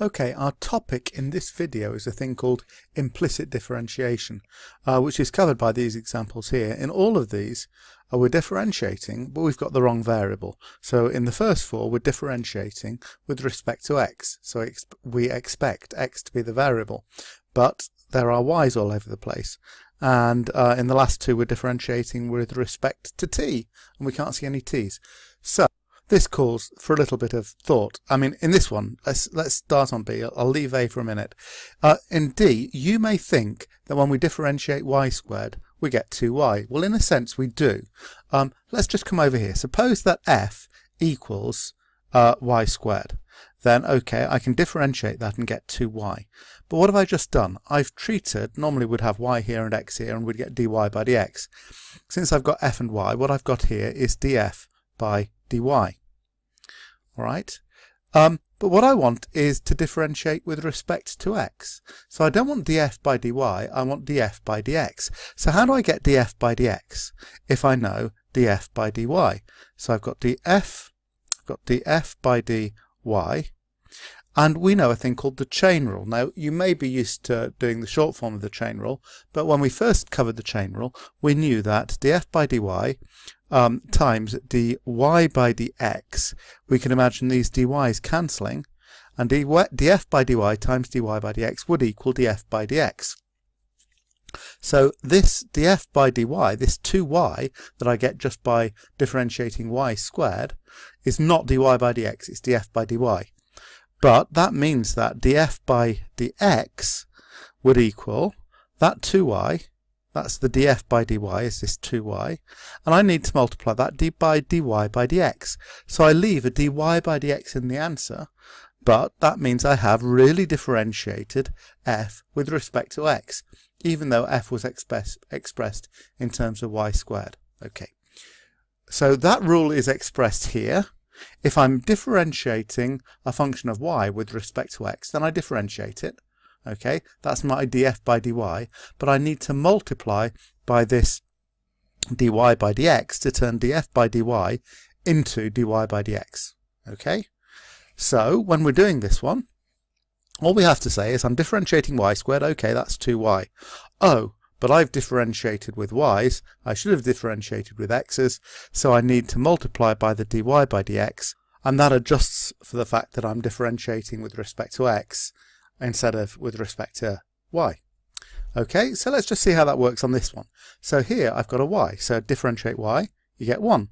Okay, our topic in this video is a thing called implicit differentiation, which is covered by these examples here. In all of these, we're differentiating, but we've got the wrong variable. So in the first four, we're differentiating with respect to x. So we expect x to be the variable, but there are y's all over the place. And in the last two, we're differentiating with respect to t, and we can't see any t's. So this calls for a little bit of thought. I mean, in this one, let's start on B. I'll leave A for a minute. In D, you may think that when we differentiate y squared, we get 2y. Well, in a sense, we do. Let's just come over here. Suppose that f equals y squared. Then, okay, I can differentiate that and get 2y. But what have I just done? I've treated, normally we'd have y here and x here, and we'd get dy by dx. Since I've got f and y, what I've got here is df by dy. Alright, but what I want is to differentiate with respect to x. So I don't want df by dy, I want df by dx. So how do I get df by dx if I know df by dy? So I've got df by dy, and we know a thing called the chain rule. Now, you may be used to doing the short form of the chain rule, but when we first covered the chain rule, we knew that df by dy times dy by dx, we can imagine these dy's cancelling, and df by dy times dy by dx would equal df by dx. So this df by dy, this 2y that I get just by differentiating y squared, is not dy by dx, it's df by dy. But that means that df by dx would equal that 2y, that's the df by dy is this 2y, and I need to multiply that by dy by dx. So I leave a dy by dx in the answer, but that means I have really differentiated f with respect to x, even though f was expressed in terms of y squared. Okay, so that rule is expressed here. If I'm differentiating a function of y with respect to x, then I differentiate it. Okay, that's my df by dy, but I need to multiply by this dy by dx to turn df by dy into dy by dx. Okay, so when we're doing this one, all we have to say is I'm differentiating y squared, okay, that's 2y. Oh, but I've differentiated with y's, I should have differentiated with x's, so I need to multiply by the dy by dx, and that adjusts for the fact that I'm differentiating with respect to x instead of with respect to y. Okay, so let's just see how that works on this one. So here I've got a y, so differentiate y, you get 1.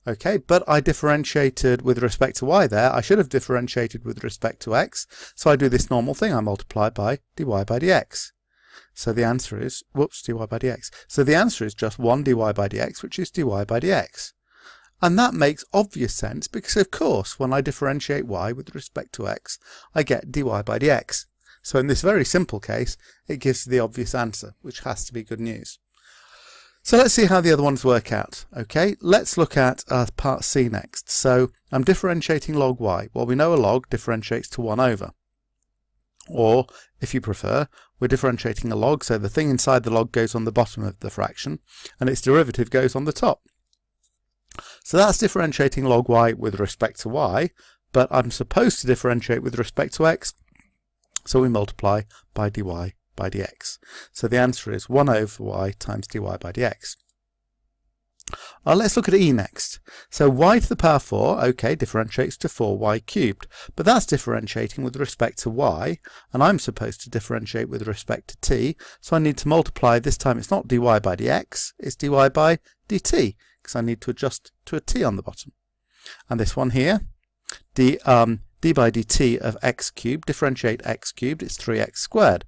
Okay, but I differentiated with respect to y there, I should have differentiated with respect to x, so I do this normal thing, I multiply by dy by dx. So the answer is, whoops, dy by dx. So the answer is just 1 dy by dx, which is dy by dx. And that makes obvious sense because, of course, when I differentiate y with respect to x, I get dy by dx. So in this very simple case, it gives the obvious answer, which has to be good news. So let's see how the other ones work out. Okay, let's look at part C next. So I'm differentiating log y. Well, we know a log differentiates to 1 over. Or, if you prefer, we're differentiating a log, so the thing inside the log goes on the bottom of the fraction, and its derivative goes on the top. So that's differentiating log y with respect to y, but I'm supposed to differentiate with respect to x, so we multiply by dy by dx. So the answer is 1 over y times dy by dx. Let's look at E next. So y to the power 4, okay, differentiates to 4y cubed, but that's differentiating with respect to y, and I'm supposed to differentiate with respect to t, so I need to multiply. This time it's not dy by dx, it's dy by dt, because I need to adjust to a t on the bottom. And this one here, d by dt of x cubed, differentiate x cubed, it's 3x squared.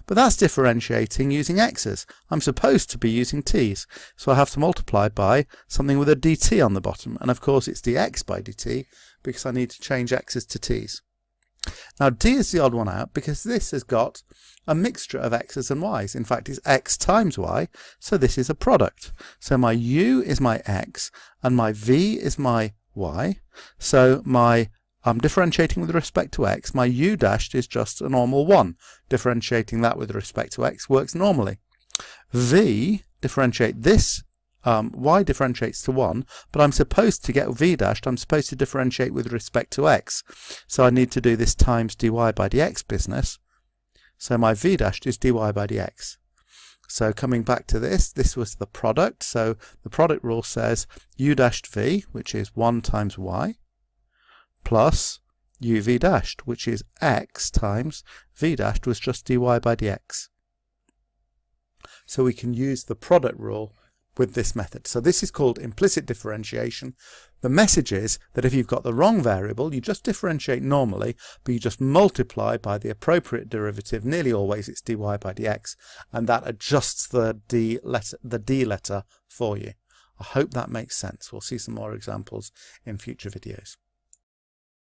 But that's differentiating using x's. I'm supposed to be using t's, so I have to multiply by something with a dt on the bottom, and of course it's dx by dt because I need to change x's to t's. Now d is the odd one out because this has got a mixture of x's and y's. In fact, it's x times y, so this is a product. So my u is my x and my v is my y, so I'm differentiating with respect to x. My u dashed is just a normal 1. Differentiating that with respect to x works normally. V, differentiate this y differentiates to 1, but I'm supposed to get v dashed, I'm supposed to differentiate with respect to x. So I need to do this times dy by dx business. So my v dashed is dy by dx. So coming back to this was the product. So the product rule says u dashed v, which is 1 times y, plus uv dashed, which is x times v dashed was just dy by dx. So we can use the product rule with this method. So this is called implicit differentiation. The message is that if you've got the wrong variable, you just differentiate normally, but you just multiply by the appropriate derivative. Nearly always it's dy by dx, and that adjusts the d letter for you. I hope that makes sense. We'll see some more examples in future videos.